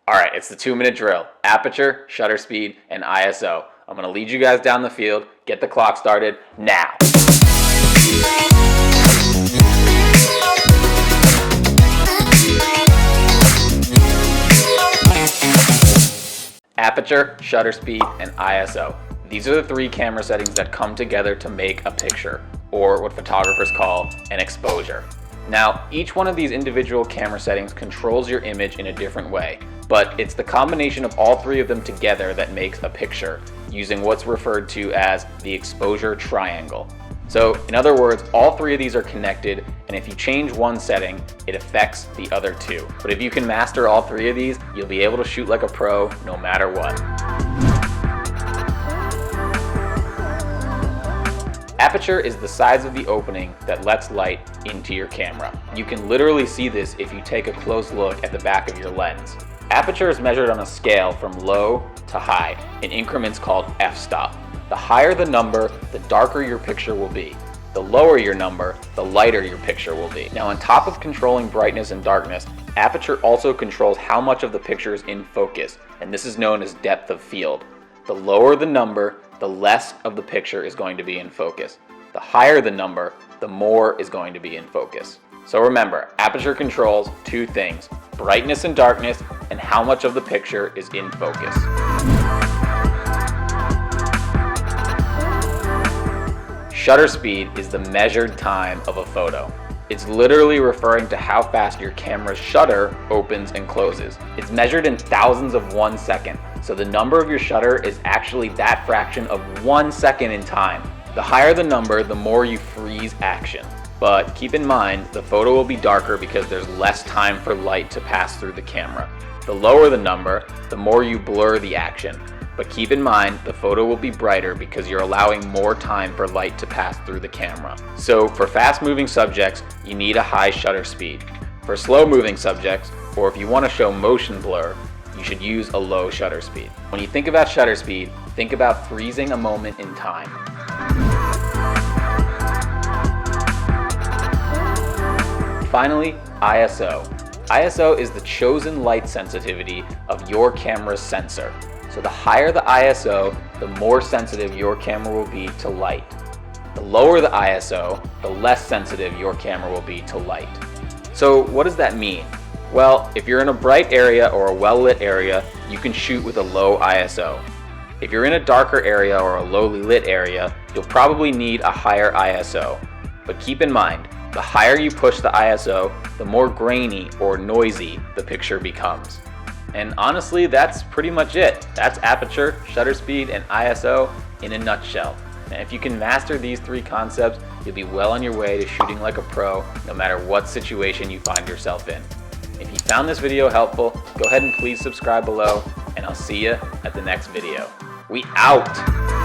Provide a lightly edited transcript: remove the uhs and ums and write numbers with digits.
Alright, it's the 2-minute drill. Aperture, shutter speed, and ISO. I'm going to lead you guys down the field, get the clock started now. Aperture, shutter speed, and ISO. These are the three camera settings that come together to make a picture, or what photographers call an exposure. Now, each one of these individual camera settings controls your image in a different way, but it's the combination of all three of them together that makes a picture, using what's referred to as the exposure triangle. So, in other words, all three of these are connected, and if you change one setting, it affects the other two. But if you can master all three of these, you'll be able to shoot like a pro no matter what. Aperture is the size of the opening that lets light into your camera. You can literally see this if you take a close look at the back of your lens. Aperture is measured on a scale from low to high in increments called f-stop. The higher the number, the darker your picture will be. The lower your number, the lighter your picture will be. Now, on top of controlling brightness and darkness, aperture also controls how much of the picture is in focus, and this is known as depth of field. The lower the number, the less of the picture is going to be in focus. The higher the number, the more is going to be in focus. So remember, aperture controls two things: brightness and darkness, and how much of the picture is in focus. Shutter speed is the measured time of a photo. It's literally referring to how fast your camera's shutter opens and closes. It's measured in thousandths of 1 second, so the number of your shutter is actually that fraction of 1 second in time. The higher the number, the more you freeze action. But keep in mind, the photo will be darker because there's less time for light to pass through the camera. The lower the number, the more you blur the action. But keep in mind, the photo will be brighter because you're allowing more time for light to pass through the camera. So for fast-moving subjects, you need a high shutter speed. For slow-moving subjects, or if you want to show motion blur, you should use a low shutter speed. When you think about shutter speed, think about freezing a moment in time. Finally, ISO. ISO is the chosen light sensitivity of your camera's sensor. So the higher the ISO, the more sensitive your camera will be to light. The lower the ISO, the less sensitive your camera will be to light. So what does that mean? Well, if you're in a bright area or a well-lit area, you can shoot with a low ISO. If you're in a darker area or a lowly lit area, you'll probably need a higher ISO. But keep in mind, the higher you push the ISO, the more grainy or noisy the picture becomes. And honestly, that's pretty much it. That's aperture, shutter speed, and ISO in a nutshell. And if you can master these three concepts, you'll be well on your way to shooting like a pro, no matter what situation you find yourself in. If you found this video helpful, go ahead and please subscribe below, and I'll see you at the next video. We out!